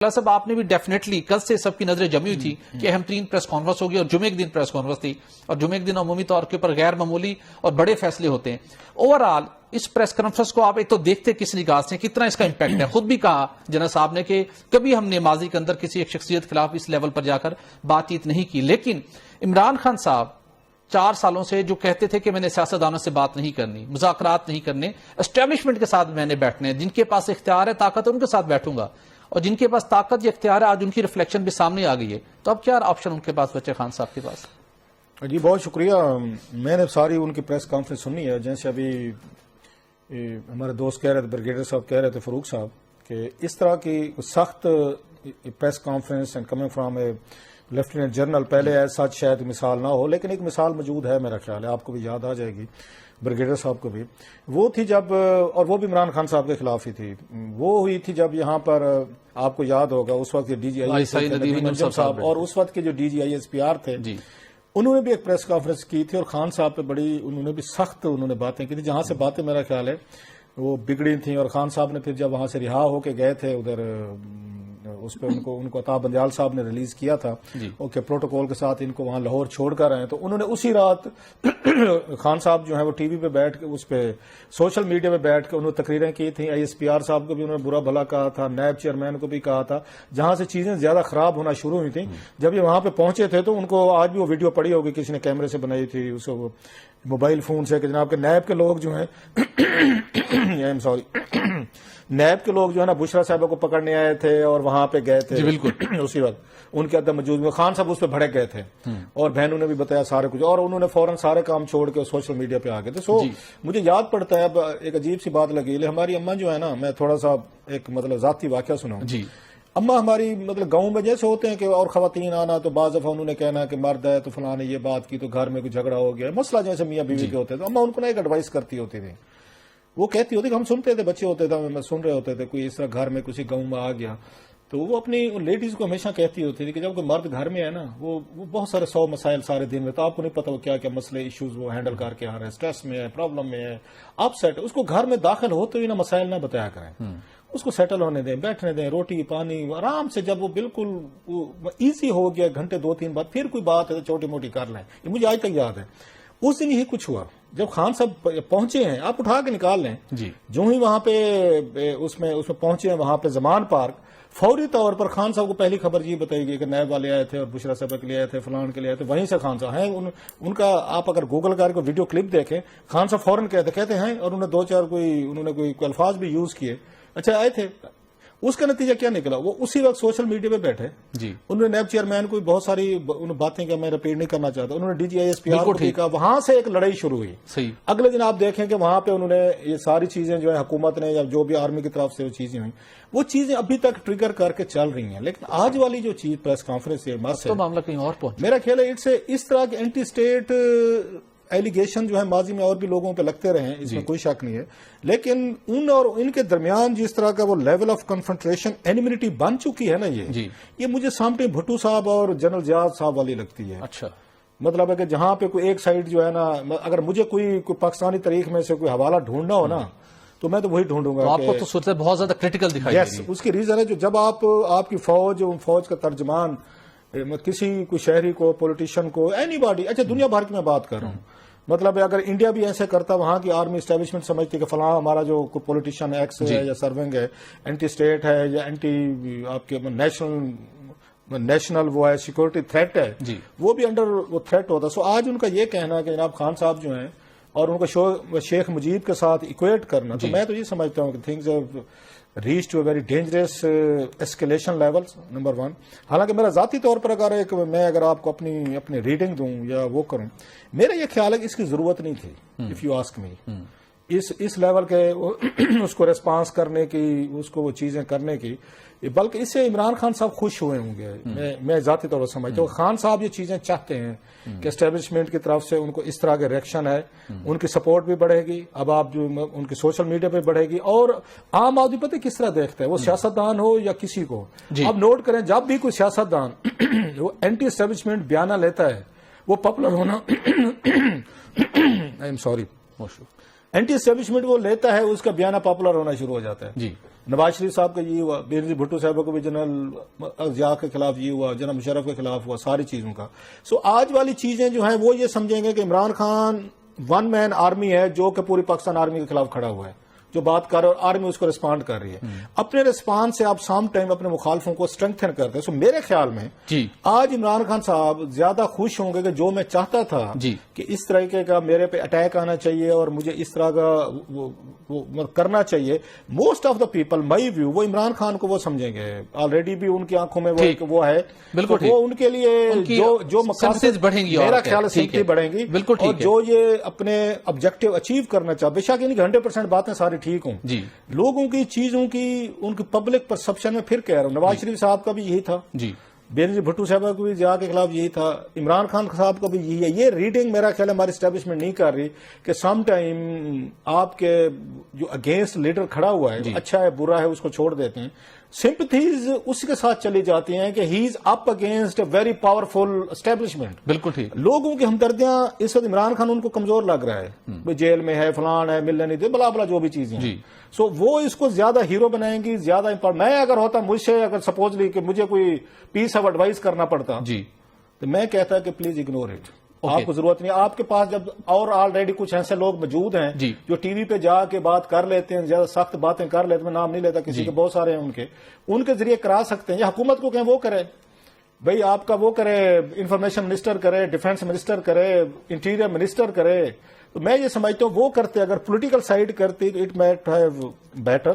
صاحب آپ نے بھی ڈیفینیٹلی کل سے سب کی نظریں جمی ہوئی تھی کہ اہم ترین پریس کانفرنس ہوگی اور جمعے کے دن پریس کانفرنس تھی اور جمعے کے دن عمومی طور کے اوپر غیر معمولی اور بڑے فیصلے ہوتے ہیں. اوور آل اس پریس کانفرنس کو آپ ایک تو دیکھتے کس نگاہ سے کتنا اس کا امپیکٹ ہے. خود بھی کہا جنرل صاحب نے کہ کبھی ہم نے ماضی کے اندر کسی ایک شخصیت کے خلاف اس لیول پر جا کر بات چیت نہیں کی, لیکن عمران خان صاحب 4 سالوں سے جو کہتے تھے کہ میں نے سیاستدانوں سے بات نہیں کرنی, مذاکرات نہیں کرنے, اسٹیبلشمنٹ کے ساتھ میں نے بیٹھنے, جن کے پاس اختیار ہے طاقت ہے ان کے ساتھ بیٹھوں گا, اور جن کے پاس طاقت یا اختیار ہے آج ان کی ریفلیکشن بھی سامنے آ گئی ہے, تو اب کیا آپشن ان کے پاس بچے خان صاحب کے پاس؟ جی بہت شکریہ. میں نے ساری ان کی پریس کانفرنس سنی ہے. جیسے ابھی ہمارے دوست کہہ رہے تھے, بریگیڈیئر صاحب کہہ رہے تھے, فاروق صاحب, کہ اس طرح کی سخت press conference and coming from A lieutenant general پہلے ایسا شاید مثال نہ ہو, لیکن ایک مثال موجود ہے میرا خیال ہے, آپ کو بھی یاد آ جائے گی, بریگیڈیئر صاحب کو بھی. وہ تھی جب, اور وہ بھی عمران خان صاحب کے خلاف ہی تھی, وہ ہوئی تھی جب یہاں پر آپ کو یاد ہوگا اس وقت کے ڈی جی آئی صاحب اور اس وقت کے جو D G I S P R تھے, انہوں نے بھی ایک پریس کانفرنس کی تھی اور خان صاحب پہ بڑی انہوں نے بھی سخت باتیں کی تھی, جہاں سے باتیں میرا خیال ہے وہ بگڑی تھیں. اور خان صاحب نے پھر جب وہاں سے رہا ہو کے گئے تھے ادھر, اس پہ ان کو عطا بندیال صاحب نے ریلیز کیا تھا کہ پروٹوکول کے ساتھ ان کو وہاں لاہور چھوڑ کر آئے, تو انہوں نے اسی رات خان صاحب جو ہیں وہ ٹی وی پہ بیٹھ کے, اس پہ سوشل میڈیا پہ بیٹھ کے انہوں نے تقریریں کی تھیں. آئی ایس پی آر صاحب کو بھی انہوں نے برا بھلا کہا تھا, نیب چیئرمین کو بھی کہا تھا, جہاں سے چیزیں زیادہ خراب ہونا شروع ہوئی تھیں. جب یہ وہاں پہ پہنچے تھے تو ان کو آج بھی وہ ویڈیو پڑی ہوگی, کسی نے کیمرے سے بنائی تھی اس کو موبائل فون سے, کہ جناب کے نیب کے لوگ جو ہیں نیب کے لوگ جو ہے نا بشرا صاحبہ کو پکڑنے آئے تھے اور وہاں پہ گئے تھے بالکل اسی وقت ان کے عدم موجود میں خان صاحب اس پہ بھڑک گئے تھے, اور بہنوں نے بھی بتایا سارے کچھ, اور انہوں نے فوراً سارے کام چھوڑ کے سوشل میڈیا پہ آ گئے تھے. مجھے یاد پڑتا ہے, اب ایک عجیب سی بات لگی, ہماری اماں جو ہے نا, میں تھوڑا سا ایک ذاتی واقعہ سناؤں. اماں ہماری گاؤں میں جیسے ہوتے ہیں کہ اور خواتین آنا تو بعض دفعہ انہوں نے کہنا کہ مرد ہے تو فلاں نے یہ بات کی تو گھر میں کوئی جھگڑا ہو گیا, مسئلہ جیسے میاں بیوی کے ہوتے, تو اماں ان کو ایک ایڈوائس کرتی ہوتی تھی. وہ کہتی ہوتی کہ ہم سنتے تھے, بچے ہوتے تھے, سن رہے ہوتے تھے, کوئی اس طرح گھر میں کسی گاؤں میں آ گیا, تو وہ اپنی لیڈیز کو ہمیشہ کہتی ہوتی تھی کہ جب کوئی مرد گھر میں ہے نا, وہ بہت سارے 100 مسائل سارے دن میں, تو آپ کو نہیں پتا وہ کیا کیا مسئلے ایشوز وہ ہینڈل کر کے آ رہے ہیں, اسٹریس میں ہے, پرابلم میں ہے, اپ سیٹ, اس کو گھر میں داخل ہوتے ہوئے نا مسائل نہ بتایا کریں, اس کو سیٹل ہونے دیں, بیٹھنے دیں, روٹی پانی آرام سے, جب وہ بالکل ایزی ہو گیا گھنٹے 2-3 بعد پھر کوئی بات ہے چھوٹی موٹی کر لیں. یہ مجھے آج تک یاد ہے. اس دن یہی کچھ ہوا, جب خان صاحب پہنچے ہیں, آپ اٹھا کے نکال لیں, جو ہی وہاں پہ اس میں پہنچے ہیں وہاں پہ زمان پارک, فوری طور پر خان صاحب کو پہلی خبر یہ بتائی گئی کہ نیب والے آئے تھے اور بشرا صاحب کے لیے آئے تھے, فلان کے لیے آئے تھے. وہیں سے خان صاحب ہیں, ان کا آپ اگر گوگل کر کے ویڈیو کلپ دیکھیں, خان صاحب فوراً کہتے ہیں, اور انہوں نے 2-4 انہوں نے کوئی الفاظ بھی یوز کیے, اچھا آئے تھے. اس کا نتیجہ کیا نکلا, وہ اسی وقت سوشل میڈیا پہ بیٹھے, انہوں نے نیب چیئرمین کو بہت ساری باتیں کہ میں ریپیٹ نہیں کرنا چاہتا, انہوں نے D G I S P R کو ٹھیکا, وہاں سے ایک لڑائی شروع ہوئی. اگلے دن آپ دیکھیں کہ وہاں پہ انہوں نے یہ ساری چیزیں جو ہے حکومت نے یا جو بھی آرمی کی طرف سے وہ چیزیں ہوئی, وہ چیزیں ابھی تک ٹریگر کر کے چل رہی ہیں. لیکن آج والی جو چیز پریس کانفرنس ہے, معاملہ کہیں اور پہنچ, میرا خیال ہے اس طرح کے اینٹی اسٹیٹ ایلیگیشن جو ہے ماضی میں اور بھی لوگوں پہ لگتے رہے ہیں, اس میں کوئی شک نہیں ہے, لیکن ان اور ان کے درمیان جس طرح کا وہ لیول آف کنفرنٹریشن اینیمیٹی بن چکی ہے نا, یہ مجھے سامنے بھٹو صاحب اور جنرل زیاد صاحب والی لگتی ہے. اچھا, مطلب ہے کہ جہاں پہ کوئی ایک سائڈ جو ہے نا, اگر مجھے کوئی پاکستانی تاریخ میں سے کوئی حوالہ ڈھونڈنا ہو نا, تو میں تو وہی ڈھونڈوں گا. آپ کو تو صورت بہت زیادہ کریٹیکل دکھائی دے رہی ہے. اس کی ریزن ہے جو جب آپ کی فوج کا ترجمان کسی کوئی شہری کو, پولیٹیشین کو, اینی باڈی, اچھا دنیا بھر کی میں بات کر رہا ہوں, مطلب ہے اگر انڈیا بھی ایسے کرتا, وہاں کی آرمی اسٹیبلشمنٹ سمجھتی کہ فلاں ہمارا جو پولیٹیشین ایکس ہے یا سرونگ ہے, اینٹی اسٹیٹ ہے یا اینٹی آپ کے نیشنل وہ ہے سیکورٹی تھریٹ ہے, وہ بھی انڈر وہ تھریٹ ہوتا. سو آج ان کا یہ کہنا کہ جناب خان صاحب جو ہیں اور ان کو شیخ مجیب کے ساتھ ایکویٹ کرنا, تو میں تو یہ سمجھتا ہوں کہ things have reach to a very dangerous escalation level, number 1. حالانکہ میرا ذاتی طور پر اگر آپ کو اپنی ریڈنگ دوں یا وہ کروں, میرا یہ خیال ہے کہ اس کی ضرورت نہیں تھی, اف یو آسک می, اس لیول کے اس کو ریسپانس کرنے کی, اس کو وہ چیزیں کرنے کی, بلکہ اس سے عمران خان صاحب خوش ہوئے ہوں گے. میں ذاتی طور پر سمجھتا ہوں خان صاحب یہ چیزیں چاہتے ہیں کہ اسٹیبلشمنٹ کی طرف سے ان کو اس طرح کے ریئیکشن ہے, ان کی سپورٹ بھی بڑھے گی, اب آپ جو ان کی سوشل میڈیا پہ بڑھے گی, اور عام آدمی پتہ کس طرح دیکھتا ہے, وہ سیاستدان ہو یا کسی کو. اب نوٹ کریں, جب بھی کوئی سیاستدان وہ اینٹی اسٹیبلشمنٹ بیانہ لیتا ہے, وہ پاپولر ہونا اینٹی اسٹیبلشمنٹ وہ لیتا ہے, اس کا بیانہ پاپولر ہونا شروع ہو جاتا ہے. نواز شریف صاحب کا یہ ہوا, بینظیر بھٹو صاحب کو بھی جنرل ضیاء کے خلاف یہ ہوا, جنرل مشرف کے خلاف ہوا, ساری چیزوں کا. سو آج والی چیزیں جو ہیں وہ یہ سمجھیں گے کہ Imran Khan one man army ہے جو کہ پوری پاکستان آرمی کے خلاف کھڑا ہوا ہے, جو بات کر رہا ہے اور آرمی اس کو رسپانڈ کر رہی ہے. اپنے رسپانس سے آپ سام ٹائم اپنے مخالفوں کو اسٹرینگتھن کرتے ہیں. سو میرے خیال میں آج عمران خان صاحب زیادہ خوش ہوں گے کہ جو میں چاہتا تھا کہ اس طریقے کا میرے پہ اٹیک آنا چاہیے اور مجھے اس طرح کا کرنا چاہیے, most of the people my view وہ عمران خان کو وہ سمجھیں گے. آلریڈی بھی ان کی آنکھوں میں وہ ہے, وہ ان کے لیے جو مقاصد بڑھیں گی, میرا خیال ہے سمپتی بڑھیں گی, اور جو یہ اپنے آبجیکٹو اچیو کرنا چاہ, بے شک 100% باتیں ساری ٹھیک ہوں, لوگوں کی چیزوں کی ان کی پبلک پرسپشن میں پھر کہہ رہا ہوں. نواز شریف صاحب کا بھی یہی تھا, بینظیر بھٹو صاحب کو بھی ضیاء کے خلاف یہی تھا, عمران خان صاحب کا بھی یہی ہے. یہ ریڈنگ میرا خیال ہے ہماری اسٹیبلشمنٹ نہیں کر رہی کہ سم ٹائم آپ کے جو اگینسٹ لیڈر کھڑا ہوا ہے اچھا ہے برا ہے اس کو چھوڑ دیتے ہیں, سمپتھیز اس کے ساتھ چلی جاتی ہیں کہ he is up against a very powerful establishment. بالکل ٹھیک. لوگوں کی ہمدردیاں اس وقت عمران خان ان کو کمزور لگ رہا ہے, جیل میں ہے, فلان ہے, ملنے نہیں دے, بلا بلا جو بھی چیزیں ہیں. سو وہ اس کو زیادہ ہیرو بنائیں گی, زیادہ امپورٹنٹ. میں اگر ہوتا مجھ سے اگر سپوزلی کہ مجھے کوئی پیس آف ایڈوائز کرنا پڑتا تو میں کہتا کہ پلیز اگنور اٹ, آپ کو ضرورت نہیں. آپ کے پاس جب اور آلریڈی کچھ ایسے لوگ موجود ہیں جو ٹی وی پہ جا کے بات کر لیتے ہیں, زیادہ سخت باتیں کر لیتے ہیں, میں نام نہیں لیتا کسی کے, بہت سارے ہیں ان کے ذریعے کرا سکتے ہیں. یا حکومت کو کہیں وہ کرے, بھئی آپ کا وہ کرے, انفارمیشن منسٹر کرے, ڈیفنس منسٹر کرے, انٹیریئر منسٹر کرے. تو میں یہ سمجھتا ہوں وہ کرتے, اگر پولیٹیکل سائڈ کرتی تو اٹ میٹ ہیو بیٹر.